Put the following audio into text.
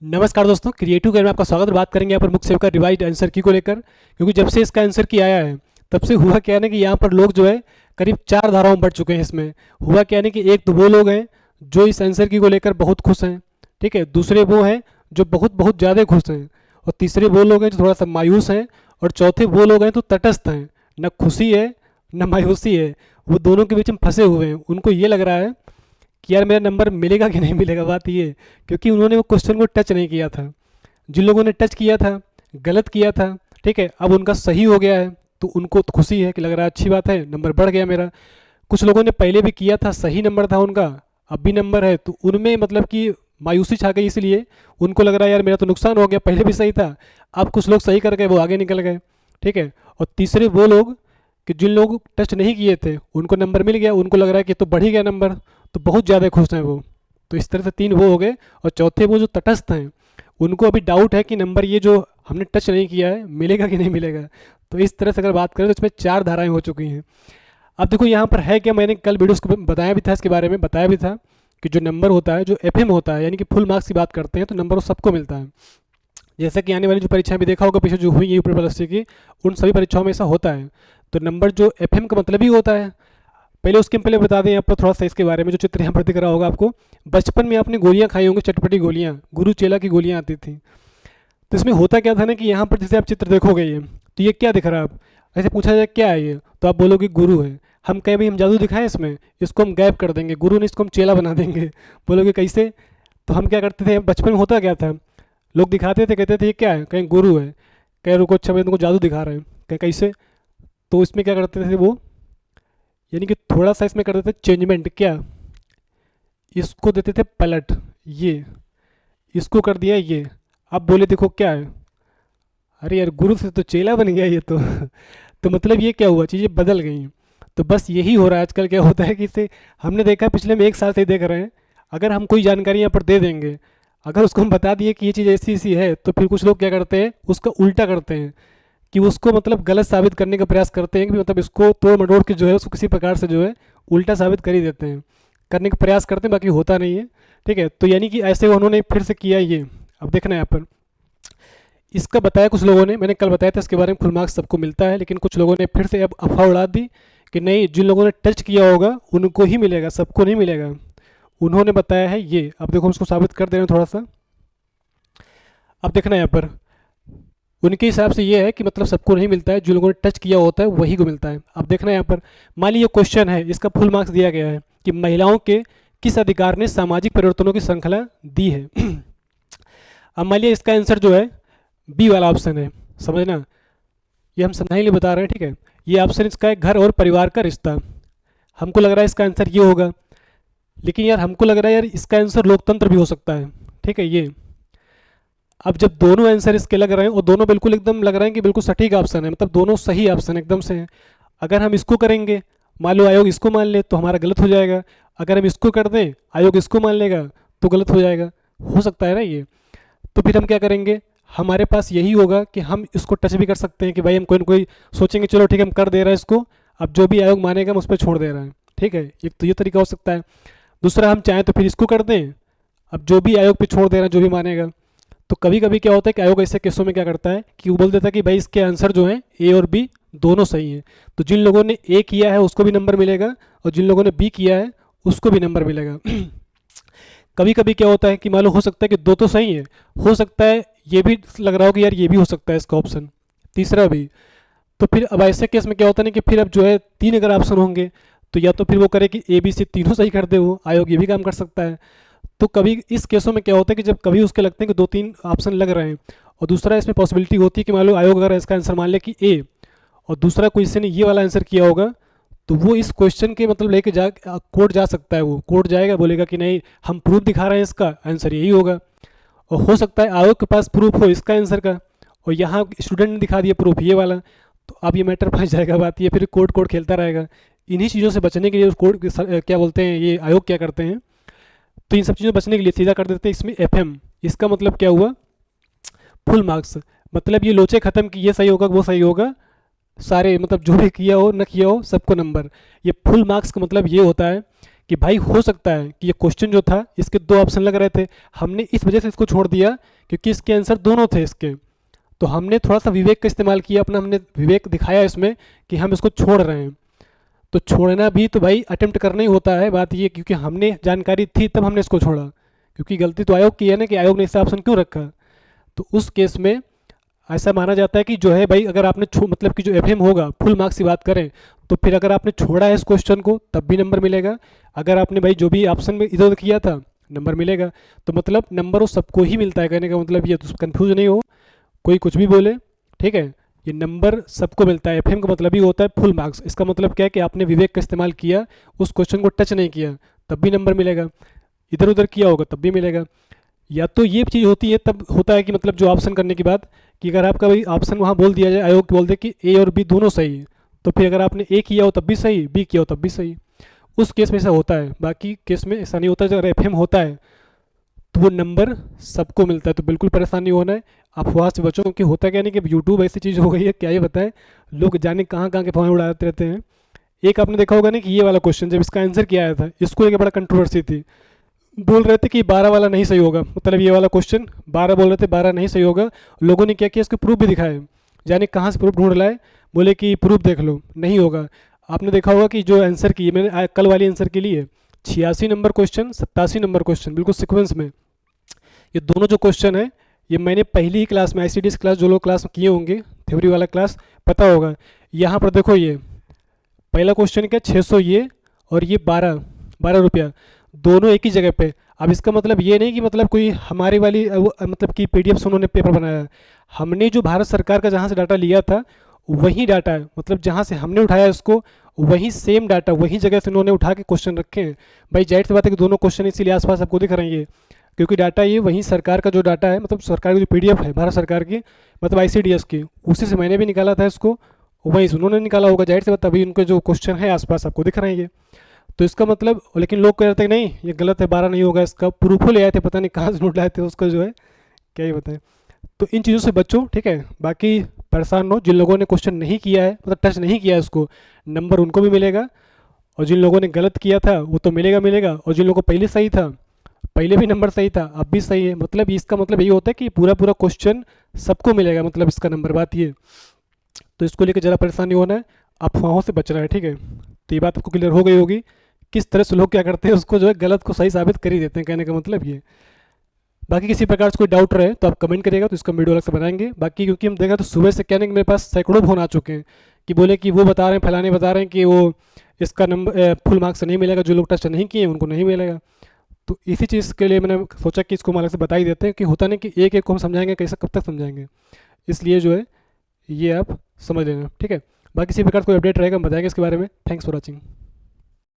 नमस्कार दोस्तों, creative game में आपका स्वागत है। बात करेंगे यहाँ पर मुख्य सेवक का रिवाइज आंसर की को लेकर, क्योंकि जब से इसका आंसर की आया है तब से हुआ क्या है ना कि यहाँ पर लोग जो है करीब 4 धाराओं में बढ़ चुके हैं। इसमें हुआ क्या है ना कि एक तो वो लोग हैं जो इस आंसर की को लेकर बहुत खुश हैं, ठीक है। दूसरे वो हैं जो बहुत बहुत ज़्यादा खुश हैं, और तीसरे वो लोग हैं जो थोड़ा सा मायूस हैं, और चौथे वो लोग हैं तो तटस्थ हैं, न खुशी है न मायूसी है, वो दोनों के बीच में फंसे हुए हैं। उनको ये लग रहा है कि यार मेरा नंबर मिलेगा कि नहीं मिलेगा। बात ये है, क्योंकि उन्होंने वो क्वेश्चन को टच नहीं किया था। जिन लोगों ने टच किया था, गलत किया था, ठीक है, अब उनका सही हो गया है तो उनको तो खुशी है कि लग रहा है अच्छी बात है, नंबर बढ़ गया मेरा। कुछ लोगों ने पहले भी किया था, सही नंबर था उनका, अब भी नंबर है, तो उनमें मतलब कि मायूसी छा गई, इसलिए उनको लग रहा है यार मेरा तो नुकसान हो गया, पहले भी सही था। अब कुछ लोग सही कर गए, वो आगे निकल गए, ठीक है। और तीसरे वो लोग कि जिन लोग टच नहीं किए थे उनको नंबर मिल गया, उनको लग रहा है कि तो बढ़ ही गया नंबर, तो बहुत ज़्यादा खुश हैं वो। तो इस तरह से तीन वो हो गए, और चौथे वो जो तटस्थ हैं उनको अभी डाउट है कि नंबर ये जो हमने टच नहीं किया है मिलेगा कि नहीं मिलेगा। तो इस तरह से अगर बात करें तो इसमें 4 धाराएं हो चुकी हैं। अब देखो यहाँ पर है क्या, मैंने कल वीडियोस को बताया भी था, इसके बारे में बताया भी था कि जो नंबर होता है, जो एफएम होता है, यानी कि फुल मार्क्स की बात करते हैं तो नंबर वो सबको मिलता है। जैसा कि आने वाली जो परीक्षाएं भी देखा होगा पीछे जो हुई यूपी प्लस की, उन सभी परीक्षाओं में ऐसा होता है। तो नंबर जो एफएम का मतलब ही होता है। पहले उसके पहले बता दें यहाँ पर थोड़ा सा इसके बारे में, जो चित्र यहाँ पर दिख रहा होगा आपको, बचपन में आपने गोलियाँ खाई होंगी, चटपटी गोलियाँ, गुरु चेला की गोलियाँ आती थी। तो इसमें होता क्या था ना कि यहाँ पर जैसे आप चित्र देखोगे ये, तो ये क्या दिख रहा है, आप ऐसे पूछा जाए क्या है ये, तो आप बोलोगे गुरु है। हम कहें भाई हम जादू दिखाएं इसमें, इसको हम गायब कर देंगे, गुरु ने इसको हम चेला बना देंगे। बोलोगे कैसे? तो हम क्या करते थे बचपन में, होता क्या था, लोग दिखाते थे, कहते थे ये क्या है, कहीं गुरु है, कहीं रुको अच्छा मैं तुमको जादू दिखा रहे हैं, कहीं कैसे। तो इसमें क्या करते थे वो, यानी कि थोड़ा सा इसमें कर देते चेंजमेंट, क्या, इसको देते थे पलट, ये इसको कर दिया ये। अब बोले देखो क्या है, अरे यार गुरु से तो चेला बन गया ये तो। तो मतलब ये क्या हुआ, चीज़ें बदल गई। तो बस यही हो रहा है आजकल। क्या होता है कि इसे हमने देखा है, पिछले में 1 साल से ही देख रहे हैं, अगर हम कोई जानकारी यहाँ पर दे देंगे, अगर उसको हम बता दिए कि ये चीज़ ऐसी ऐसी है, तो फिर कुछ लोग क्या करते हैं उसका उल्टा करते हैं, कि उसको मतलब गलत साबित करने का प्रयास करते हैं, कि मतलब इसको तोड़ मटोड़ के जो है उसको किसी प्रकार से जो है उल्टा साबित कर ही देते हैं, करने का प्रयास करते हैं, बाकी होता नहीं है, ठीक है। तो यानी कि ऐसे उन्होंने फिर से किया ये। अब देखना है यहाँ पर, इसका बताया कुछ लोगों ने, मैंने कल बताया था इसके बारे में, फुल मार्क्स सबको मिलता है, लेकिन कुछ लोगों ने फिर से अब अफवाह उड़ा दी कि नहीं, जिन लोगों ने टच किया होगा उनको ही मिलेगा, सबको नहीं मिलेगा। उन्होंने बताया है ये। अब देखो हम उसको साबित कर दे रहे हैं थोड़ा सा। अब देखना है यहाँ पर, उनके हिसाब से ये है कि मतलब सबको नहीं मिलता है, जो लोगों ने टच किया होता है वही को मिलता है। अब देखना है यहाँ पर, मान लीजिए क्वेश्चन है, इसका फुल मार्क्स दिया गया है कि महिलाओं के किस अधिकार ने सामाजिक परिवर्तनों की श्रृंखला दी है। अब मान लीजिए इसका आंसर जो है बी वाला ऑप्शन है, समझना, ये हम समझाने के लिए बता रहे हैं, ठीक है। ये ऑप्शन इसका है घर और परिवार का रिश्ता। हमको लग रहा है इसका आंसर ये होगा, लेकिन यार हमको लग रहा है यार इसका आंसर लोकतंत्र भी हो सकता है, ठीक है ये। अब जब दोनों आंसर इसके लग रहे हैं और दोनों बिल्कुल एकदम लग रहे हैं कि बिल्कुल सटीक ऑप्शन है, मतलब दोनों सही ऑप्शन एकदम से हैं, अगर हम इसको करेंगे, मान लो आयोग इसको मान ले तो हमारा गलत हो जाएगा, अगर हम इसको कर दें आयोग इसको मान लेगा तो गलत हो जाएगा, हो सकता है ना ये। तो फिर हम क्या करेंगे, हमारे पास यही होगा कि हम इसको टच भी कर सकते हैं, कि भाई हम कोई ना कोई सोचेंगे चलो ठीक है हम कर दे रहे हैं इसको, अब जो भी आयोग मानेगा हम उस पर छोड़ दे रहे हैं, ठीक है। एक तो ये तरीका हो सकता है। दूसरा, हम चाहें तो फिर इसको कर दें, अब जो भी आयोग पे छोड़ दे रहे हैं, जो भी मानेगा। तो कभी कभी क्या होता है कि आयोग ऐसे केसों में क्या करता है कि वो बोल देता है कि भाई इसके आंसर जो हैं ए और बी दोनों सही हैं, तो जिन लोगों ने ए किया है उसको भी नंबर मिलेगा, और जिन लोगों ने बी किया है उसको भी नंबर मिलेगा। कभी कभी क्या होता है कि मान लो हो सकता है कि दो तो सही है, हो सकता है ये भी लग रहा हो कि यार ये भी हो सकता है इसका ऑप्शन, तीसरा भी। तो फिर अब ऐसे केस में क्या होता है ना कि फिर अब जो है 3 अगर ऑप्शन होंगे, तो या तो फिर वो करे कि ए बी सी तीनों सही कर दे, वो आयोग ये भी काम कर सकता है। तो कभी इस केसों में क्या होता है कि जब कभी उसके लगते हैं कि 2-3 ऑप्शन लग रहे हैं, और दूसरा इसमें पॉसिबिलिटी होती है कि मान लो आयोग अगर इसका आंसर मान ले कि ए, और दूसरा कोई ने ये वाला आंसर किया होगा, तो वो इस क्वेश्चन के मतलब लेके जा कोर्ट जा सकता है, वो कोर्ट जाएगा, बोलेगा कि नहीं हम प्रूफ दिखा रहे हैं इसका आंसर यही होगा। और हो सकता है आयोग के पास प्रूफ हो इसका आंसर का, और यहाँ स्टूडेंट ने दिखा दिया प्रूफ ये वाला, तो अब ये मैटर फंस जाएगा, बात ये फिर कोर्ट कोर्ट खेलता रहेगा। इन्हीं चीज़ों से बचने के लिए कोर्ट क्या बोलते हैं, ये आयोग क्या करते हैं, तो इन सब चीज़ों से बचने के लिए सीधा कर देते हैं इसमें एफएम। इसका मतलब क्या हुआ, फुल मार्क्स, मतलब ये लोचे खत्म कि ये सही होगा वो सही होगा, सारे मतलब जो भी किया हो न किया हो सबको नंबर। ये फुल मार्क्स का मतलब ये होता है कि भाई हो सकता है कि ये क्वेश्चन जो था इसके दो ऑप्शन लग रहे थे, हमने इस वजह से इसको छोड़ दिया क्योंकि इसके आंसर दोनों थे इसके। तो हमने थोड़ा सा विवेक का इस्तेमाल किया, अपना हमने विवेक दिखाया इसमें कि हम इसको छोड़ रहे हैं। तो छोड़ना भी तो भाई अटेम्प्ट करना ही होता है, बात ये क्योंकि हमने जानकारी थी तब हमने इसको छोड़ा, क्योंकि गलती तो आयोग की है ना कि आयोग ने इससे ऑप्शन क्यों रखा। तो उस केस में ऐसा माना जाता है कि जो है भाई अगर आपने मतलब कि जो एफएम होगा फुल मार्क्स की बात करें तो फिर अगर आपने छोड़ा है इस क्वेश्चन को तब भी नंबर मिलेगा, अगर आपने भाई जो भी ऑप्शन में इधर उधर किया था नंबर मिलेगा। तो मतलब नंबर वो सबको ही मिलता है, कहने का मतलब ये तो कन्फ्यूज नहीं हो, कोई कुछ भी बोले, ठीक है। ये नंबर सबको मिलता है, एफएम का मतलब ही होता है फुल मार्क्स। इसका मतलब क्या है कि आपने विवेक का इस्तेमाल किया, उस क्वेश्चन को टच नहीं किया तब भी नंबर मिलेगा, इधर उधर किया होगा तब भी मिलेगा। या तो ये चीज़ होती है तब होता है कि मतलब जो ऑप्शन करने के बाद कि अगर आपका भाई ऑप्शन वहाँ बोल दिया जाए, आयोग बोल दे कि ए और बी दोनों सही है, तो फिर अगर आपने ए किया हो तब भी सही, बी किया हो तब भी सही, उस केस में ऐसा होता है। बाकी केस में ऐसा नहीं होता। अगर एफएम होता है तो वो नंबर सबको मिलता है, तो बिल्कुल परेशान नहीं होना है, अफवाह से बचो। क्योंकि होता क्या नहीं कि यूट्यूब ऐसी चीज़ हो गई है, क्या ही बताएं, लोग जाने कहाँ कहाँ के अफवाहें उड़ाते रहते हैं। एक आपने देखा होगा ना कि ये वाला क्वेश्चन जब इसका आंसर किया आया था, इसको लेकर बड़ा कंट्रोवर्सी थी, बोल रहे थे कि 12 वाला नहीं सही होगा, मतलब ये वाला क्वेश्चन 12 बोल रहे थे, 12 नहीं सही होगा। लोगों ने क्या किया, इसके प्रूफ भी दिखाए, जाने कहाँ से प्रूफ ढूंढ लाए, बोले कि प्रूफ देख लो, नहीं होगा। आपने देखा होगा कि जो आंसर की मैंने कल वाली आंसर के लिए 86 नंबर क्वेश्चन, 87 नंबर क्वेश्चन बिल्कुल सिक्वेंस में, ये दोनों जो क्वेश्चन है ये मैंने पहली ही क्लास में, ICDS क्लास जो लोग क्लास में किए होंगे, थ्योरी वाला क्लास पता होगा। यहाँ पर देखो ये पहला क्वेश्चन क्या, 600 ये और ये 12 रुपया, दोनों एक ही जगह पे। अब इसका मतलब ये नहीं कि मतलब कोई हमारी वाली मतलब कि PDF से उन्होंने पेपर बनाया, हमने जो भारत सरकार का जहाँ से डाटा लिया था वही डाटा है, मतलब जहाँ से हमने उठाया इसको वही सेम डाटा वही जगह से उन्होंने उठा के क्वेश्चन रखे हैं। भाई जाहिर सी बात है कि दोनों क्वेश्चन इसीलिए आसपास आपको दिख रहे हैं ये, क्योंकि डाटा ये वही सरकार का जो डाटा है, मतलब सरकार की जो PDF है भारत सरकार की, मतलब ICDS की, उसी से मैंने भी निकाला था इसको, वहीं से उन्होंने निकाला होगा, जाहिर सी बात अभी उनके जो क्वेश्चन है आसपास आपको दिख रहे हैं ये। तो इसका मतलब, लेकिन लोग कह रहे थे नहीं ये गलत है, 12 नहीं होगा, इसका प्रूफ ले आए थे, पता नहीं कहाँ से नोट लाए थे उसको, जो है क्या ही बताएं। तो इन चीज़ों से बचो, ठीक है। बाकी परेशान हो, जिन लोगों ने क्वेश्चन नहीं किया है, मतलब टच नहीं किया है उसको, नंबर उनको भी मिलेगा, और जिन लोगों ने गलत किया था वो तो मिलेगा मिलेगा, और जिन लोगों को पहले सही था, पहले भी नंबर सही था अब भी सही है, मतलब इसका मतलब यही होता है कि पूरा पूरा क्वेश्चन सबको मिलेगा, मतलब इसका नंबर, बात ये। तो इसको लेकर ज़रा परेशान नहीं होना है, अफवाहों से बचना है, ठीक है। तो ये बात आपको क्लियर हो गई होगी, किस तरह से लोग क्या करते हैं उसको जो है गलत को सही साबित कर ही देते हैं, कहने का मतलब ये। बाकी किसी प्रकार से कोई डाउट रहे तो आप कमेंट करिएगा, तो इसका वीडियो अलग से बनाएंगे। बाकी क्योंकि हम देखा तो सुबह से कहने कि मेरे पास सैकड़ों फोन आ चुके हैं कि बोले कि वो बता रहे हैं, फलाने बता रहे हैं कि वो इसका नंबर फुल मार्क्स नहीं मिलेगा, जो लोग टच नहीं किए उनको नहीं मिलेगा। तो इसी चीज़ के लिए मैंने सोचा कि इसको हम अलग से बता ही देते हैं, कि होता नहीं कि एक एक को हम समझाएंगे, कैसे कब तक समझाएंगे, इसलिए जो है ये आप समझ लेना, ठीक है। बाकी किसी प्रकार कोई अपडेट रहेगा हम बताएंगे इसके बारे में। Thanks for watching.